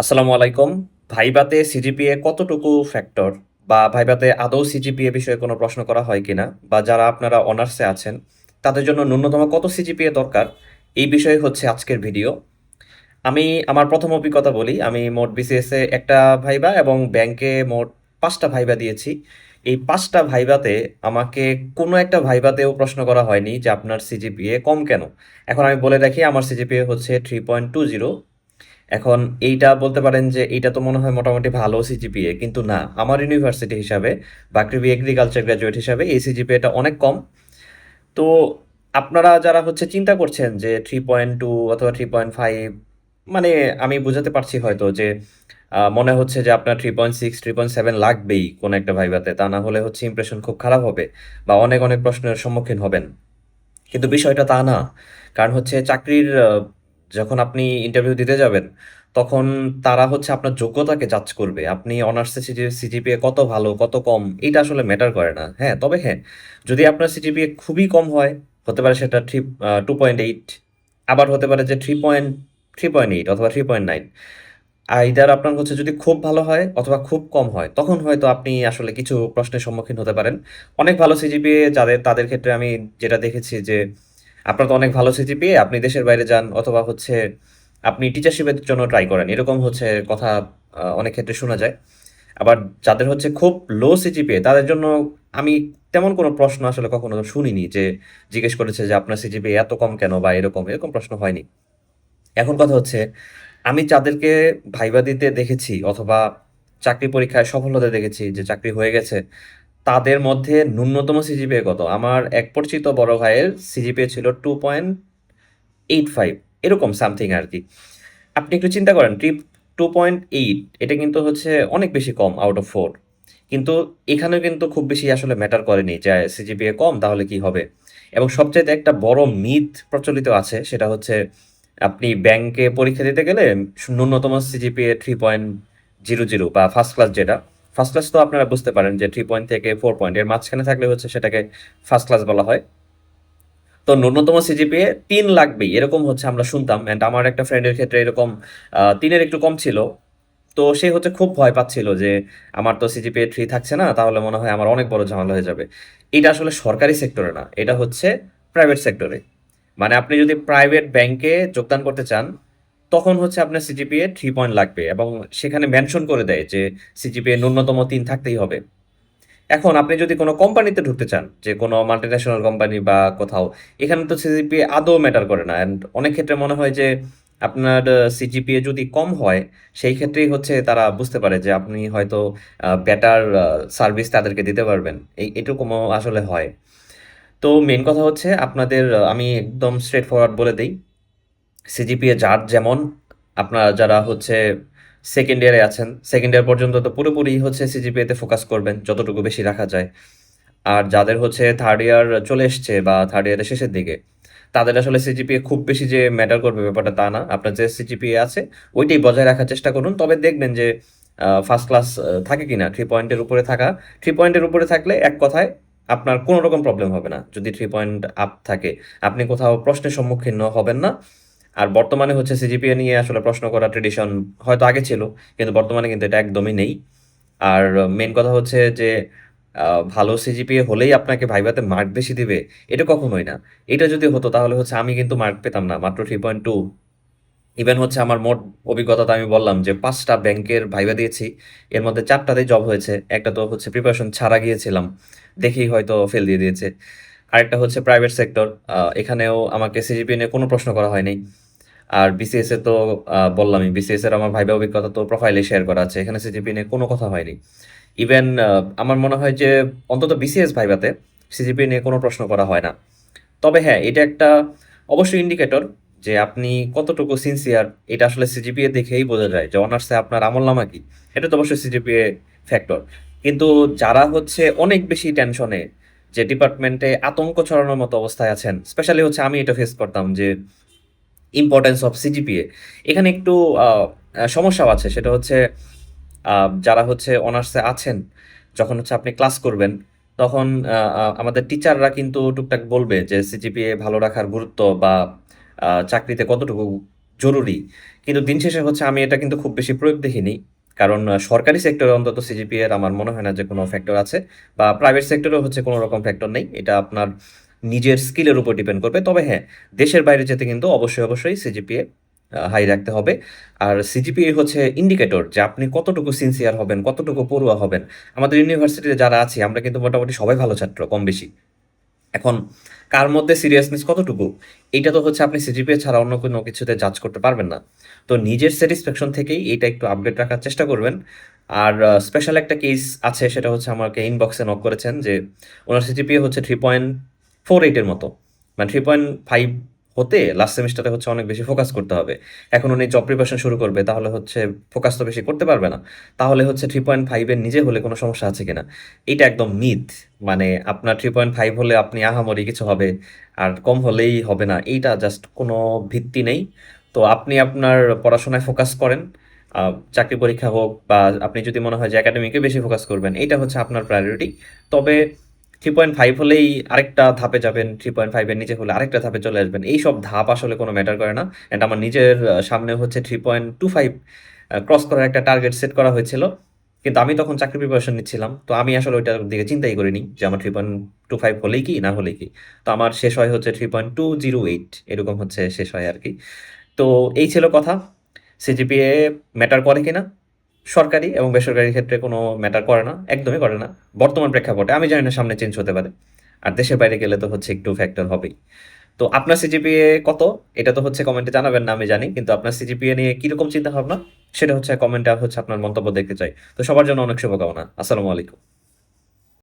আসসালামু আলাইকুম। ভাইভাতে সিজিপিএ কতটুকু ফ্যাক্টর? বা ভাইভাতে আদৌ সিজিপিএ বিষয়ে কোনো প্রশ্ন করা হয় কিনা? বা যারা আপনারা অনার্সে আছেন, তাদের জন্য ন্যূনতম কত সিজিপিএ দরকার? এই বিষয়ে হচ্ছে আজকের ভিডিও। আমি আমার ১ম অভিজ্ঞতা বলি। আমি মোট বিসিএসে ১ টা ভাইভা এবং ব্যাংকে মোট ৫ টা ভাইভা দিয়েছি। এই ৫ টা ভাইভাতে আমাকে কোনো একটা ভাইভাতেও প্রশ্ন করা হয়নি যে, "আপনার সিজিপিএ কম কেন?" এখন আমি বলে রাখি আমার সিজিপিএ হচ্ছে 3.20। এখন এইটা বলতে পারেন যে এইটা তো মনে হয় মোটামুটি ভালো সিজিপিএ, কিন্তু না, আমার ইউনিভার্সিটি হিসাবে বাকৃবি এগ্রিকালচার গ্র্যাজুয়েট হিসাবে এই সিজিপিএটা অনেক কম। তো আপনারা যারা হচ্ছে চিন্তা করছেন যে 3.2 অথবা 3.5, মানে আমি বুঝাতে পারছি হয়তো যে মনে হচ্ছে যে আপনার 3.6 3.7 লাগবেই কোনো একটা ভাইভাতে, তা না হলে হচ্ছে ইমপ্রেশন খুব খারাপ হবে বা অনেক অনেক প্রশ্নের সম্মুখীন হবেন। কিন্তু বিষয়টা তা না। কারণ হচ্ছে চাকরির যখন আপনি ইন্টারভিউ দিতে যাবেন, তখন তারা হচ্ছে আপনার যোগ্যতাকে জাজ করবে। আপনি অনার্সে সিজিপিএ কত ভালো, কত কম, এইটা আসলে ম্যাটার করে না। হ্যাঁ, তবে হ্যাঁ, যদি আপনার সিজিপিএ খুবই কম হয়, হতে পারে সেটা 2.8, আবার হতে পারে যে 3.8 অথবা 3.9। আইদার আপনার হচ্ছে যদি খুব ভালো হয় অথবা খুব কম হয়, তখন হয়তো আপনি আসলে কিছু প্রশ্নের সম্মুখীন হতে পারেন। অনেক ভালো সিজিপিএ যাদের, তাদের ক্ষেত্রে আমি যেটা দেখেছি যে, আপনার তো অনেক ভালো সিজিপিএ, আপনি দেশের বাইরে যান অথবা হচ্ছে আপনি টিচারশিপের জন্য ট্রাই করেন। এরকম হচ্ছে কথা অনেক ক্ষেত্রে শোনা যায়। আবার যাদের হচ্ছে খুব লো সিজিপিএ, তাদের জন্য আমি তেমন কোনো প্রশ্ন আসলে কখনো শুনিনি যে জিজ্ঞেস করেছে যে, "আপনার সিজিপিএ এত কম কেন?" বা এরকম প্রশ্ন হয়নি। এখন কথা হচ্ছে, আমি যাদেরকে ভাইবা দিতে দেখেছি অথবা চাকরি পরীক্ষায় সফল হতে দেখেছি যে চাকরি হয়ে গেছে, তাদের মধ্যে ন্যূনতম সিজিপিএ কত? আমার এক পরিচিত বড় ভাইয়ের সিজিপিএ ছিল 2.85, এরকম সামথিং আরকি। আপনি একটু চিন্তা করেন, 2.8, এটা কিন্তু হচ্ছে অনেক বেশি কম আউট অফ 4। কিন্তু এখানেও কিন্তু খুব বেশি আসলে ম্যাটার করেনি যে সিজিপিএ কম তাহলে কি হবে? এবং সবচাইতে একটা বড় মিথ প্রচলিত আছে, সেটা হচ্ছে আপনি ব্যাংকে পরীক্ষা দিতে গেলে ন্যূনতম সিজিপিএ 3.00 বা ফার্স্ট ক্লাস যেটা, ফার্স্ট ক্লাস তো আপনারা বুঝতে পারেন যে 3 পয়েন্ট থেকে 4 পয়েন্ট এর মাঝখানে থাকলে হচ্ছে সেটাকে ফার্স্ট ক্লাস বলা হয়। তো ন্যূনতম সিজিপিএ ৩ লাগবেই, এরকম হচ্ছে আমরা শুনতাম। অ্যান্ড আমার একটা ফ্রেন্ডের ক্ষেত্রে এরকম ৩ এর একটু কম ছিল। তো সে হচ্ছে খুব ভয় পাচ্ছিল যে, আমার তো সিজিপিএ 3 থাকছে না, তাহলে মনে হয় আমার অনেক বড় ঝামেলা হয়ে যাবে। এটা আসলে সরকারি সেক্টরে না, এটা হচ্ছে প্রাইভেট সেক্টরে। মানে আপনি যদি প্রাইভেট ব্যাংকে যোগদান করতে চান, তখন হচ্ছে আপনার সিজিপিএ 3 পয়েন্ট লাগবে এবং সেখানে মেনশন করে দেয় যে সিজিপিএ ন্যূনতম ৩ থাকতেই হবে। এখন আপনি যদি কোনো কোম্পানিতে ঢুকতে চান, যে কোনো মাল্টিন্যাশনাল কোম্পানি বা কোথাও, এখানে তো সিজিপিএ আদৌ ম্যাটার করে না। অ্যান্ড অনেক ক্ষেত্রে মনে হয় যে আপনার সিজিপিএ যদি কম হয়, সেই ক্ষেত্রেই হচ্ছে তারা বুঝতে পারে যে আপনি হয়তো বেটার সার্ভিস তাদেরকে দিতে পারবেন। এটুকুও আসলে হয়। তো মেইন কথা হচ্ছে আপনাদের, আমি একদম স্ট্রেইট ফরওয়ার্ড বলে দেই, সিজিপিএ যার যেমন, আপনারা যারা হচ্ছে সেকেন্ড ইয়ারে আছেন, সেকেন্ড ইয়ার পর্যন্ত তো পুরোপুরি হচ্ছে সিজিপিএতে ফোকাস করবেন যতটুকু বেশি রাখা যায়। আর যাদের হচ্ছে থার্ড ইয়ার চলে এসছে বা থার্ড ইয়ারের শেষের দিকে, তাদের আসলে সিজিপিএ খুব বেশি যে ম্যাটার করবে ব্যাপারটা তা না। আপনার যে সিজিপিএ আছে ওইটাই বজায় রাখার চেষ্টা করুন। তবে দেখবেন যে ফার্স্ট ক্লাস থাকে কিনা, 3 পয়েন্টের উপরে থাকা। 3 পয়েন্টের উপরে থাকলে এক কথায় আপনার কোনো রকম প্রবলেম হবে না। যদি 3 পয়েন্ট আপ থাকে, আপনি কোথাও প্রশ্নের সম্মুখীন হবেন না। আর বর্তমানে হচ্ছে সিজিপিএ নিয়ে আসলে প্রশ্ন করার ট্র্যাডিশন হয়তো আগে ছিল, কিন্তু বর্তমানে কিন্তু এটা একদমই নেই। আর মেইন কথা হচ্ছে যে ভালো সিজিপিএ হলেই আপনাকে ভাইভাতে মার্ক বেশি দিবে, এটা কখনোই না। এটা যদি হতো তাহলে হচ্ছে আমি কিন্তু মার্ক পেতাম না, মাত্র 3.2। ইভেন হচ্ছে আমার মোট অভিজ্ঞতা তো আমি বললাম যে ৫ টা ব্যাংকের ভাইভা দিয়েছি। এর মধ্যে ৪ টাতেই জব হয়েছে। একটা তো হচ্ছে প্রিপারেশন ছাড়া গিয়েছিলাম। দেখেই হয়তো ফেল দিয়ে দিয়েছে। আরেকটা হচ্ছে প্রাইভেট সেক্টর। এখানেও আমাকে সিজিপিএ নিয়ে কোনো প্রশ্ন করা হয়নি। আর বিসিএস এ তো বললামই, বিসিএস এর আমার ভাইবা অভিজ্ঞতা তো প্রোফাইলে শেয়ার করা আছে। এখানে সিজিপিএ নিয়ে কোনো কথা হয়নি। ইভেন আমার মনে হয় যে অন্তত বিসিএস ভাইভাতে সিজিপিএ নিয়ে কোনো প্রশ্ন করা হয় না। তবে হ্যাঁ, এটা একটা অবশ্যই ইন্ডিকেটর যে আপনি কতটুকু সিনসিয়ার, এটা আসলে সিজিপিএ দেখেই বোঝা যায় যে অনার্সে আপনার আমলনামা কি। এটা তো অবশ্যই সিজিপিএ ফ্যাক্টর। কিন্তু যারা হচ্ছে অনেক বেশি টেনশনে, যে ডিপার্টমেন্টে আতঙ্ক ছড়ানোর মতো অবস্থায় আছেন, স্পেশালি হচ্ছে আমি এটা ফেস করতাম যে ইম্পর্টেন্স অফ সিজিপিএ। এখানে একটু আ আ সমস্যাও আছে। সেটা হচ্ছে যারা হচ্ছে অনার্সে আছেন, যখন হচ্ছে আপনি ক্লাস করবেন, তখন আ আ আমাদের টিচাররা কিন্তু টুকটাক বলবে যে সিজিপিএ ভালো রাখার গুরুত্ব বা চাকরিতে কতটুকু জরুরি। কিন্তু দিন শেষে হচ্ছে আমি এটা কিন্তু খুব বেশি প্রয়োগ দেখিনি। কারণ সরকারি সেক্টরে অন্তত সিজিপিএর আমার মনে হয় না যে কোনো ফ্যাক্টর আছে, বা প্রাইভেট সেক্টরেও হচ্ছে কোনো রকম ফ্যাক্টর নেই। এটা আপনার নিজের স্কিলের উপর ডিপেন্ড করবে। তবে হ্যাঁ, দেশের বাইরে যেতে কিন্তু অবশ্যই সিজিপিএ হাই রাখতে হবে। আর সিজিপিএ হচ্ছে ইন্ডিকেটর যে আপনি কতটুকু সিনসিয়ার হবেন, কতটুকু পড়ুয়া হবেন। আমাদের ইউনিভার্সিটিতে যারা আছি আমরা কিন্তু মোটামুটি সবাই ভালো ছাত্র কম বেশি। এখন কার মধ্যে সিরিয়াসনেস কতটুকু, এইটা তো হচ্ছে আপনি সিজিপিএ ছাড়া অন্য কোনো কিছুতে জাজ করতে পারবেন না। তো নিজের স্যাটিসফ্যাকশন থেকেই এইটা একটু আপডেট রাখার চেষ্টা করবেন। আর স্পেশাল একটা কেস আছে, সেটা হচ্ছে আমাকে ইনবক্সে নক করেছেন যে ওনার সিজিপিএ হচ্ছে 3.48 এর মতো, মানে 3.5 হতে লাস্ট সেমিস্টারে হচ্ছে অনেক বেশি ফোকাস করতে হবে। এখন উনি জব প্রিপারেশন শুরু করবে, তাহলে হচ্ছে ফোকাস তো বেশি করতে পারবে না। তাহলে হচ্ছে 3.5 এর নিচে হলে কোনো সমস্যা আছে কিনা। এইটা একদম মিথ। মানে আপনার 3.5 হলে আপনি আহামরি কিছু হবে, আর কম হলেই হবে না, এইটা জাস্ট কোনো ভিত্তি নেই। তো আপনি আপনার পড়াশোনায় ফোকাস করেন। চাকরি পরীক্ষা হোক, বা আপনি যদি মনে হয় যে একাডেমিকে বেশি ফোকাস করবেন, এইটা হচ্ছে আপনার প্রায়োরিটি। তবে 3.5 হলেই আরেকটা ধাপে যাবেন, 3.5 এর নিচে হলে আরেকটা ধাপে চলে আসবেন, এইসব ধাপ আসলে কোনো ম্যাটার করে না। অ্যান্ড আমার নিজের সামনে হচ্ছে 3.25 ক্রস করার একটা টার্গেট সেট করা হয়েছিল, কিন্তু আমি তখন চাকরি প্রিপারেশন নিচ্ছিলাম, তো আমি আসলে ওইটার দিকে চিন্তাই করিনি যে আমার 3.25 হলেই কি না হলেই কি। তো আমার শেষ হয় হচ্ছে 3.208, এরকম হচ্ছে শেষ হয় আর কি। তো এই ছিল কথা। সিজিপিএ ম্যাটার করে কিনা, সরকারি এবং বেসরকারি ক্ষেত্রে কোনো ম্যাটার করে না, একদমই করে না বর্তমান প্রেক্ষাপটে। আমি জানি না সামনে চেঞ্জ হতে পারে। আর দেশের বাইরে গেলে তো হচ্ছে একটু ফ্যাক্টর হবেই। তো আপনার সিজিপিএ কত, এটা তো হচ্ছে কমেন্টে জানাবেন না আমি জানি, কিন্তু আপনার সিজিপিএ নিয়ে কিরকম চিন্তা ভাবনা, সেটা হচ্ছে কমেন্টে হচ্ছে আপনার মন্তব্য দেখতে চাই। তো সবার জন্য অনেক শুভকামনা। আসসালামু আলাইকুম।